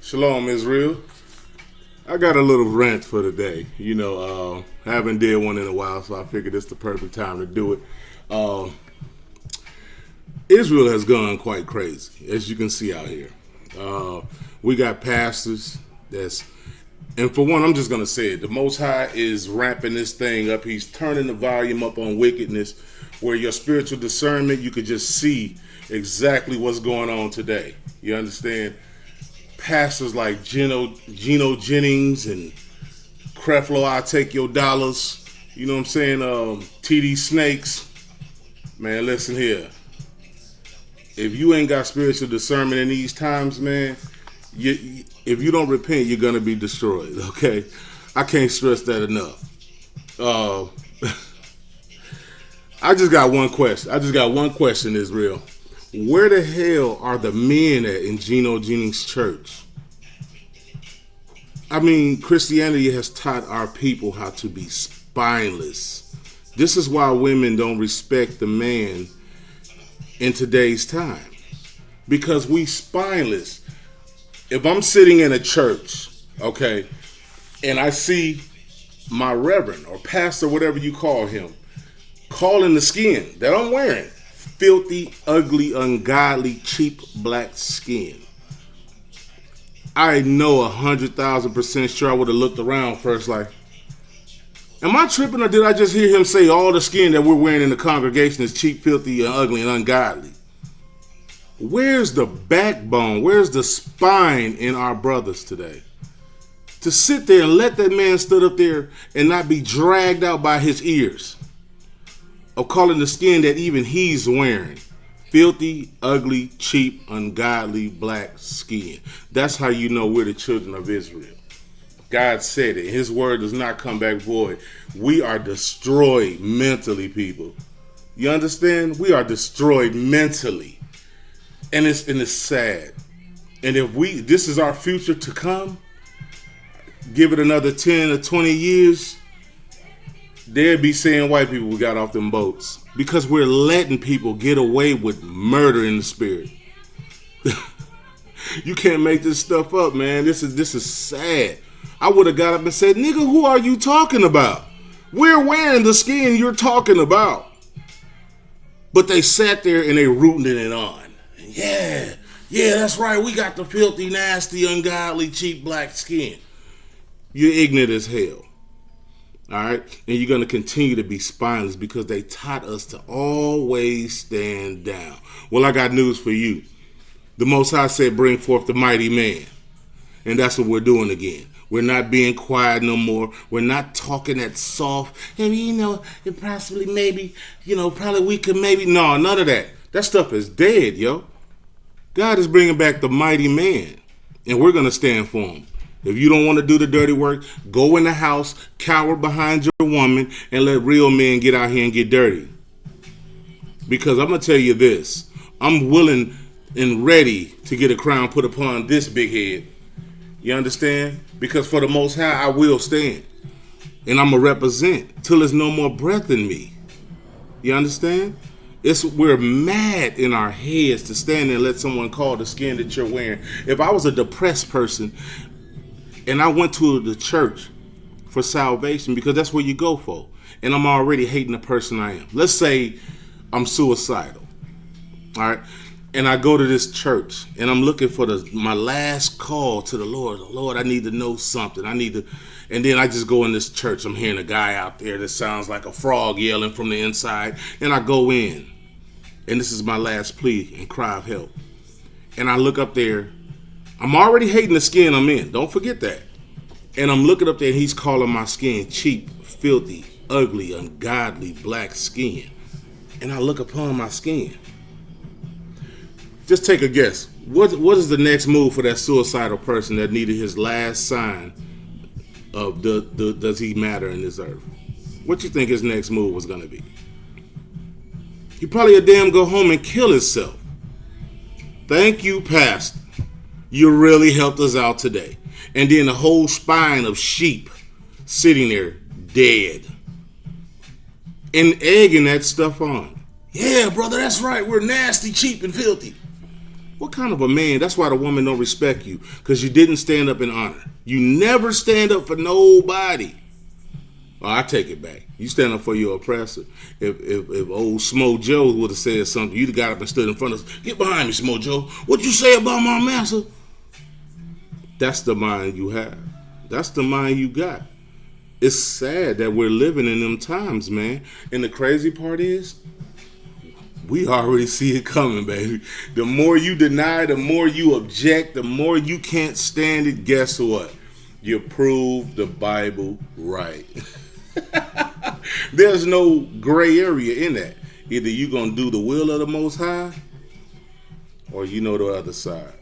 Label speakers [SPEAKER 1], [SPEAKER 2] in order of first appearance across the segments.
[SPEAKER 1] Shalom, Israel. I got a little rant for today. I haven't did one in a while, so I figured it's the perfect time to do it. Israel has gone quite crazy, as you can see out here. We got pastors and for one, I'm just going to say it. The Most High is ramping this thing up. He's turning the volume up on wickedness, where your spiritual discernment, you could just see exactly what's going on today. You understand? Pastors like Geno Jennings and Creflo, I Take Your Dollars. You know what I'm saying? TD Snakes. Man, listen here. If you ain't got spiritual discernment in these times, man, if you don't repent, you're going to be destroyed, okay? I can't stress that enough. I just got one question, Israel. Where the hell are the men at in Geno Jennings' church? I mean, Christianity has taught our people how to be spineless. This is why women don't respect the man in today's time. Because we spineless. If I'm sitting in a church, okay, and I see my reverend or pastor, whatever you call him, calling the skin that I'm wearing filthy, ugly, ungodly, cheap black skin, I know 100,000% sure I would have looked around first like, am I tripping, or did I just hear him say all the skin that we're wearing in the congregation is cheap, filthy, and ugly, and ungodly? Where's the backbone? Where's the spine in our brothers today? To sit there and let that man stood up there and not be dragged out by his ears of calling the skin that even he's wearing filthy, ugly, cheap, ungodly black skin. That's how you know we're the children of Israel. God said it. His word does not come back void. We are destroyed mentally, people. You understand? We are destroyed mentally. And it's sad. And if this is our future to come, give it another 10 or 20 years, they'd be saying white people got off them boats, because we're letting people get away with murder in the spirit. You can't make this stuff up, man. This is sad. I would have got up and said, nigga, who are you talking about? We're wearing the skin you're talking about. But they sat there and they rooting it on. Yeah, that's right. We got the filthy, nasty, ungodly, cheap black skin. You're ignorant as hell. All right? And you're going to continue to be spineless because they taught us to always stand down. Well, I got news for you. The Most High said, bring forth the mighty man. And that's what we're doing again. We're not being quiet no more. We're not talking that soft. And it possibly maybe, probably we could maybe. No, none of that. That stuff is dead, yo. God is bringing back the mighty man. And we're going to stand for him. If you don't want to do the dirty work, go in the house, cower behind your woman, and let real men get out here and get dirty. Because I'm going to tell you this. I'm willing and ready to get a crown put upon this big head. You understand? Because for the Most High, I will stand. And I'm going to represent till there's no more breath in me. You understand? We're mad in our heads to stand there and let someone call the skin that you're wearing. If I was a depressed person and I went to the church for salvation, because that's where you go for, and I'm already hating the person I am. Let's say I'm suicidal. All right? And I go to this church and I'm looking for my last call to the Lord. Lord, I need to know something. And then I just go in this church. I'm hearing a guy out there that sounds like a frog yelling from the inside. And I go in. And this is my last plea and cry of help. And I look up there. I'm already hating the skin I'm in. Don't forget that. And I'm looking up there and he's calling my skin cheap, filthy, ugly, ungodly black skin. And I look upon my skin. Just take a guess. What is the next move for that suicidal person that needed his last sign of does he matter in this earth? What you think his next move was going to be? He probably a damn go home and kill himself. Thank you, Pastor. You really helped us out today. And then the whole spine of sheep sitting there dead. And egging that stuff on. Yeah, brother, that's right. We're nasty, cheap, and filthy. What kind of a man? That's why the woman don't respect you, because you didn't stand up in honor. You never stand up for nobody. Oh, I take it back. You stand up for your oppressor. If old Smo Joe would have said something, you'd have got up and stood in front of us. Get behind me, Smo Joe. What you say about my master? That's the mind you have. That's the mind you got. It's sad that we're living in them times, man. And the crazy part is, we already see it coming, baby. The more you deny, the more you object, the more you can't stand it, guess what? You prove the Bible right. There's no gray area in that. Either you're going to do the will of the Most High, or you know the other side.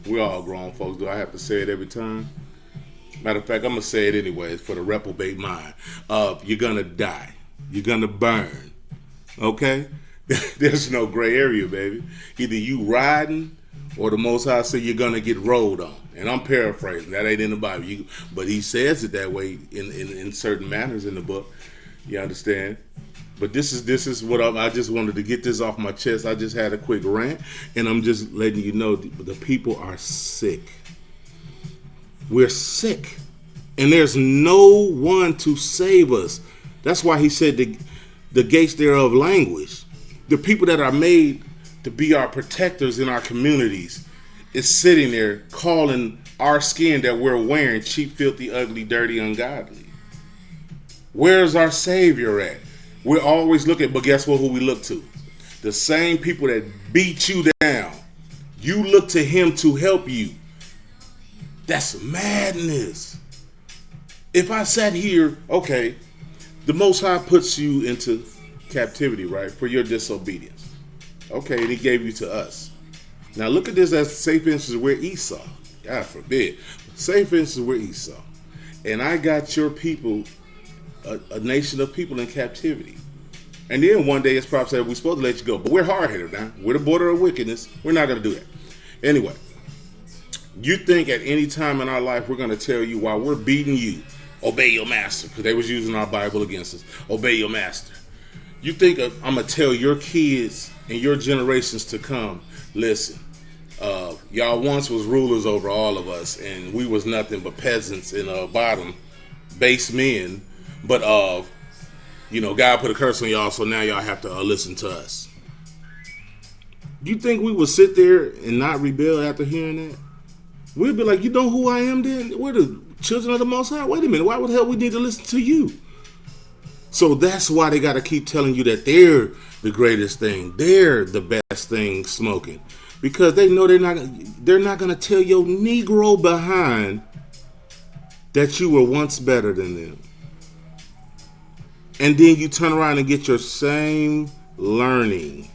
[SPEAKER 1] We're all grown folks. Do I have to say it every time? Matter of fact, I'm going to say it anyway for the reprobate mind. You're going to die. You're going to burn. Okay? There's no gray area, baby. Either you riding, or the Most High say you're going to get rolled on. And I'm paraphrasing. That ain't in the Bible. But he says it that way in certain manners in the book. You understand? But this is what I just wanted to get this off my chest. I just had a quick rant, and I'm just letting you know the people are sick. We're sick, and there's no one to save us. That's why he said the gates thereof languish. The people that are made to be our protectors in our communities is sitting there calling our skin that we're wearing cheap, filthy, ugly, dirty, ungodly. Where's our Savior at? We're always looking, but guess what? Who we look to? The same people that beat you down. You look to him to help you. That's madness. If I sat here, okay, the Most High puts you into captivity, right, for your disobedience. Okay, and he gave you to us. Now look at this as, say for instance, we're Esau. God forbid. Say for instance, we're Esau. And I got your people, a nation of people in captivity. And then one day it's probably said, we're supposed to let you go. But we're hard-headed now. We're the border of wickedness. We're not going to do that. Anyway, you think at any time in our life we're going to tell you while we're beating you, obey your master, because they was using our Bible against us. Obey your master. You think I'm going to tell your kids and your generations to come, listen, y'all once was rulers over all of us, and we was nothing but peasants and bottom, base men, but God put a curse on y'all, so now y'all have to listen to us. You think we would sit there and not rebel after hearing that? We'd be like, you know who I am then? We're the children of the Most High. Wait a minute, why the hell we need to listen to you? So that's why they got to keep telling you that they're the greatest thing. They're the best thing smoking. Because they know they're not going to tell your Negro behind that you were once better than them. And then you turn around and get your same learning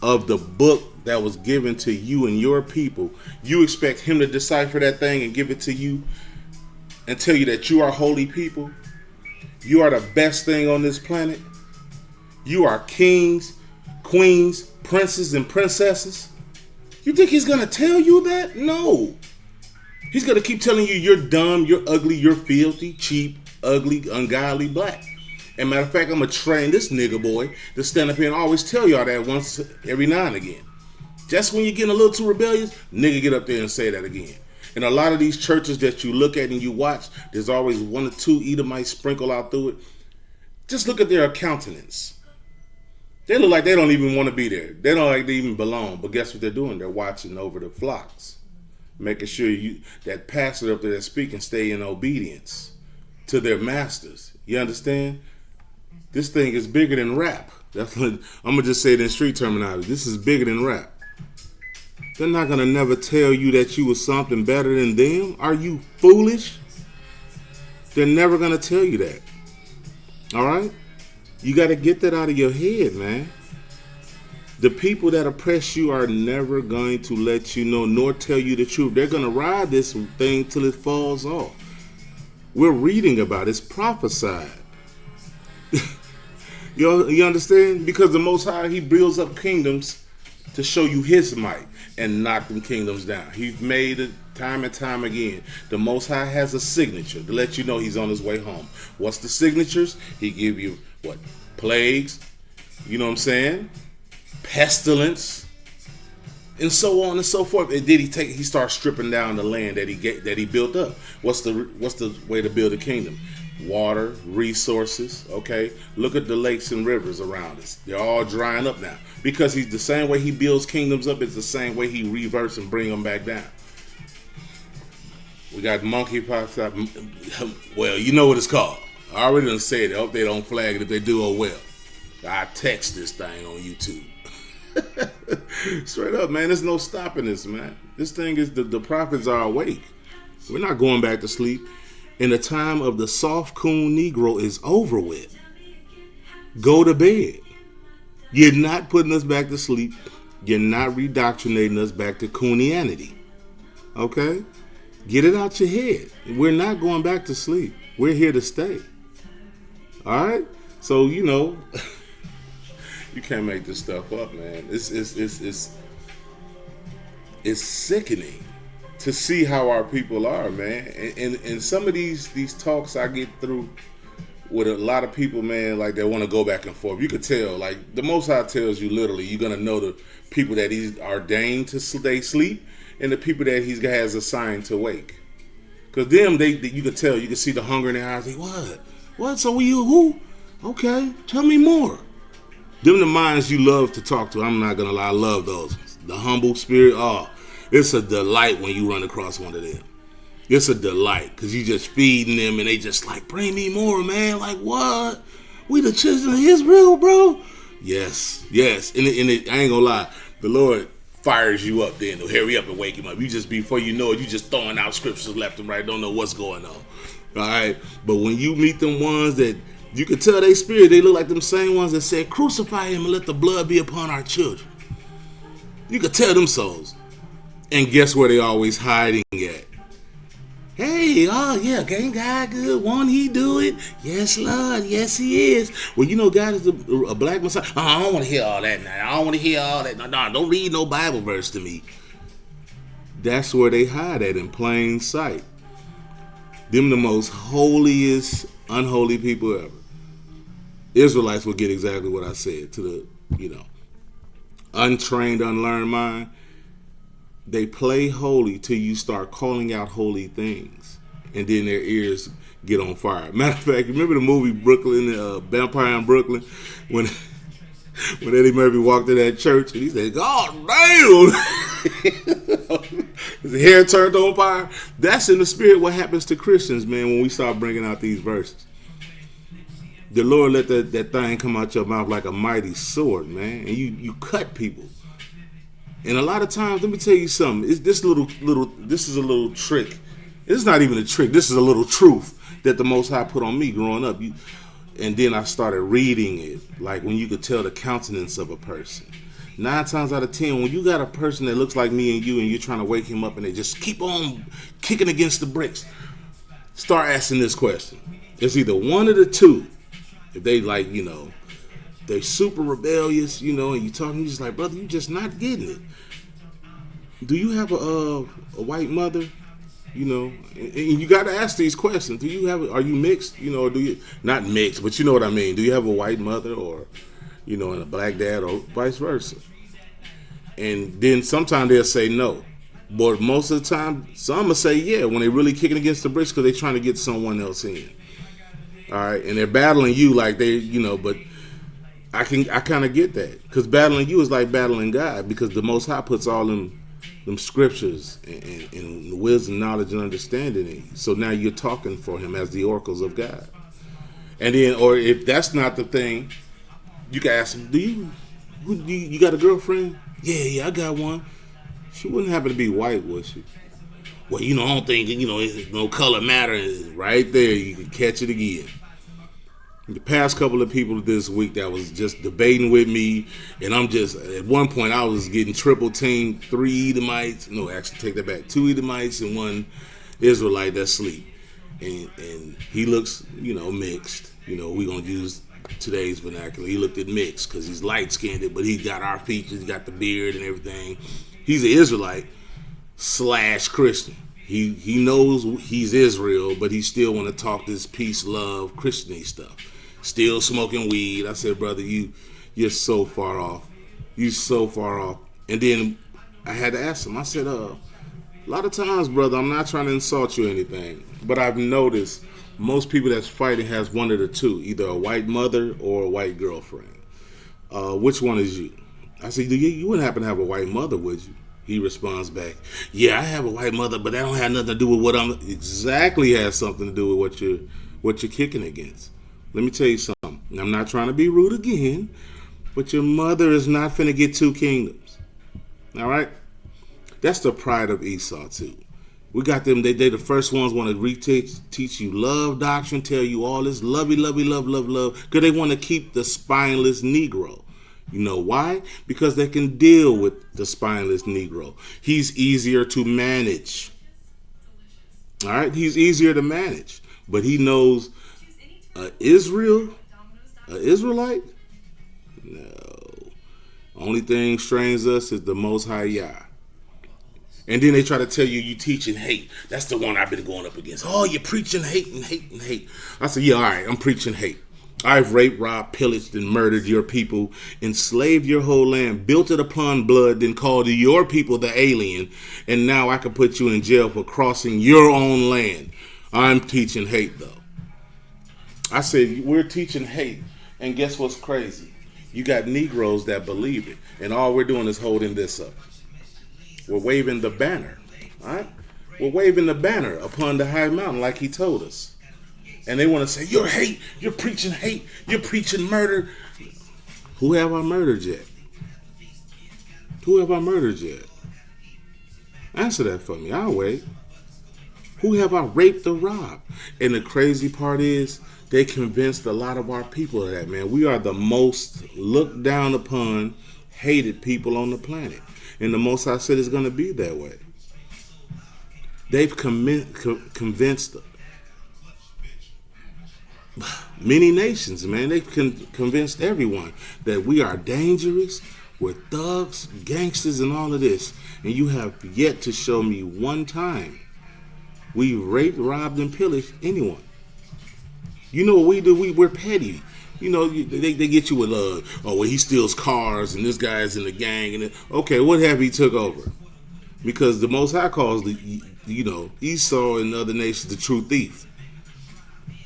[SPEAKER 1] of the book that was given to you and your people. You expect him to decipher that thing and give it to you and tell you that you are holy people. You are the best thing on this planet. You are kings, queens, princes, and princesses. You think he's going to tell you that? No. He's going to keep telling you you're dumb, you're ugly, you're filthy, cheap, ugly, ungodly, black. And matter of fact, I'm going to train this nigga boy to stand up here and always tell y'all that once every now and again. Just when you're getting a little too rebellious, nigga get up there and say that again. And a lot of these churches that you look at and you watch, there's always one or two Edomites sprinkle out through it. Just look at their countenance. They look like they don't even want to be there. They don't like they even belong. But guess what they're doing? They're watching over the flocks, making sure that pastor up there that's speaking stay in obedience to their masters. You understand? This thing is bigger than rap. That's what, I'm going to just say it in street terminology. This is bigger than rap. They're not going to never tell you that you was something better than them. Are you foolish? They're never going to tell you that. All right? You got to get that out of your head, man. The people that oppress you are never going to let you know nor tell you the truth. They're going to ride this thing till it falls off. We're reading about it. It's prophesied. You understand? Because the Most High, he builds up kingdoms to show you his might and knock them kingdoms down. He's made it time and time again. The Most High has a signature to let you know he's on his way home. What's the signatures? He give you, what? Plagues. You know what I'm saying? Pestilence. and so on and so forth. And then he starts stripping down the land that he built up. What's the way to build a kingdom? Water, resources. Okay, look at the lakes and rivers around us. They're all drying up now because he's the same way he builds kingdoms up. It's the same way he reverses and bring them back down. We got monkeypox. Well, you know what it's called. I already done said it. I hope they don't flag it. If they do, oh well. I text this thing on YouTube. Straight up, man. There's no stopping this, man. This thing is the prophets are awake. We're not going back to sleep. And the time of the soft coon Negro is over with. Go to bed. You're not putting us back to sleep. You're not redoctrinating us back to coonianity. Okay? Get it out your head. We're not going back to sleep. We're here to stay. All right? So, you know, you can't make this stuff up, man. It's sickening to see how our people are, man. And some of these talks I get through with a lot of people, man, like they want to go back and forth. You could tell, like the Most High tells you literally, you're going to know the people that he's ordained to stay sleep and the people that he has assigned to wake. Because them, you could tell, you could see the hunger in their eyes. Like, what? What? So you who? Okay, tell me more. Them the minds you love to talk to. I'm not going to lie, I love those. The humble spirit, it's a delight when you run across one of them. It's a delight because you just feeding them and they just like, bring me more, man. Like, what? We the children of Israel, bro? Yes. And I ain't gonna lie, the Lord fires you up then to hurry up and wake him up. You just, before you know it, you just throwing out scriptures left and right, don't know what's going on. All right? But when you meet them ones that you can tell they spirit, they look like them same ones that said, crucify him and let the blood be upon our children. You could tell them souls. And guess where they always hiding at? Hey, gang God good. Won't he do it? Yes, Lord. Yes, he is. Well, you know, God is a black Messiah. I don't want to hear all that now. I don't want to hear all that. No, don't read no Bible verse to me. That's where they hide at, in plain sight. Them the most holiest, unholy people ever. Israelites will get exactly what I said to the, untrained, unlearned mind. They play holy till you start calling out holy things. And then their ears get on fire. Matter of fact, remember the movie Brooklyn, Vampire in Brooklyn? When Eddie Murphy walked in that church and he said, God damn! His hair turned on fire. That's in the spirit what happens to Christians, man, when we start bringing out these verses. The Lord let that thing come out your mouth like a mighty sword, man. And you cut people. And a lot of times, let me tell you something. This is a little trick. It's not even a trick. This is a little truth that the Most High put on me growing up. And then I started reading it, like when you could tell the countenance of a person. 9 times out of 10, when you got a person that looks like me and you're trying to wake him up and they just keep on kicking against the bricks, start asking this question. It's either one of the two. If they they're super rebellious, and you talking, you just like, brother, you just not getting it. Do you have a white mother? And you got to ask these questions. Are you mixed? Or do you, not mixed, but you know what I mean. Do you have a white mother or, and a black dad or vice versa? And then sometimes they'll say no. But most of the time, some will say yeah when they're really kicking against the bricks because they're trying to get someone else in. All right, and they're battling you like they, but I kind of get that because battling you is like battling God because the Most High puts all them scriptures and wisdom, knowledge, and understanding in you. So now you're talking for him as the oracles of God. And then, or if that's not the thing, you can ask him, you got a girlfriend? Yeah, I got one. She wouldn't happen to be white, would she? Well, I don't think, no color matter. Right there, you can catch it again. The past couple of people this week that was just debating with me, and I'm just, at one point I was getting triple teamed, 3 Edomites, no, actually take that back, 2 Edomites and 1 Israelite that's asleep. And he looks, mixed. We gonna use today's vernacular. He looked at mixed because he's light-skinned, but he got our features, he got the beard and everything. He's an Israelite / Christian. He knows he's Israel, but he still want to talk this peace, love, Christian stuff. Still smoking weed. I said, brother, you're so far off. You so far off. And then I had to ask him. I said, a lot of times, brother, I'm not trying to insult you or anything, but I've noticed most people that's fighting has one of the two, either a white mother or a white girlfriend. Which one is you? I said, you wouldn't happen to have a white mother, would you? He responds back, yeah, I have a white mother, but that don't have nothing to do with what I'm... Exactly has something to do with what you're kicking against. Let me tell you something. I'm not trying to be rude again, but your mother is not finna get two kingdoms. All right? That's the pride of Esau, too. We got them, they the first ones want to teach you love doctrine, tell you all this lovey, lovey, love, because they want to keep the spineless Negro. You know why? Because they can deal with the spineless Negro. He's easier to manage. All right? He's easier to manage. But he knows Israelite? No. Only thing strains us is the Most High Yah. And then they try to tell you teaching hate. That's the one I've been going up against. Oh, you're preaching hate and hate and hate. I said, yeah, all right, I'm preaching hate. I've raped, robbed, pillaged, and murdered your people, enslaved your whole land, built it upon blood, then called your people the alien, and now I can put you in jail for crossing your own land. I'm teaching hate, though. I said, we're teaching hate, and guess what's crazy? You got Negroes that believe it, and all we're doing is holding this up. We're waving the banner, all right? We're waving the banner upon the high mountain like he told us. And they want to say, you're hate, you're preaching hate, you're preaching murder. Who have I murdered yet? Who have I murdered yet? Answer that for me, I'll wait. Who have I raped or robbed? And the crazy part is, they convinced a lot of our people of that, man. We are the most looked down upon, hated people on the planet. And the Most High said it's going to be that way. They've convinced many nations, man. They've convinced everyone that we are dangerous, we're thugs, gangsters, and all of this. And you have yet to show me one time we raped, robbed, and pillaged anyone. You know what we do? We're petty. You know, they get you with, he steals cars and this guy's in the gang. And okay, what have he took over? Because the Most High calls, Esau and other nations the true thief.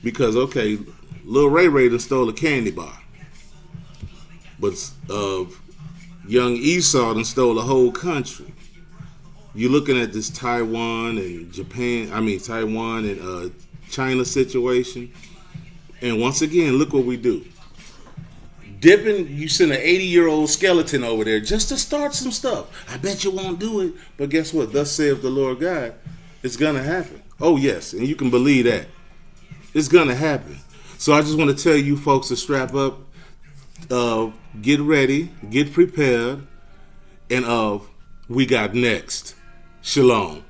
[SPEAKER 1] Because, okay, Lil Ray done stole a candy bar. But young Esau done stole a whole country. You're looking at this Taiwan and China situation. And once again, look what we do. You send an 80-year-old skeleton over there just to start some stuff. I bet you won't do it. But guess what? Thus saith the Lord God. It's going to happen. Oh, yes. And you can believe that. It's going to happen. So I just want to tell you folks to strap up, get ready, get prepared, and we got next. Shalom.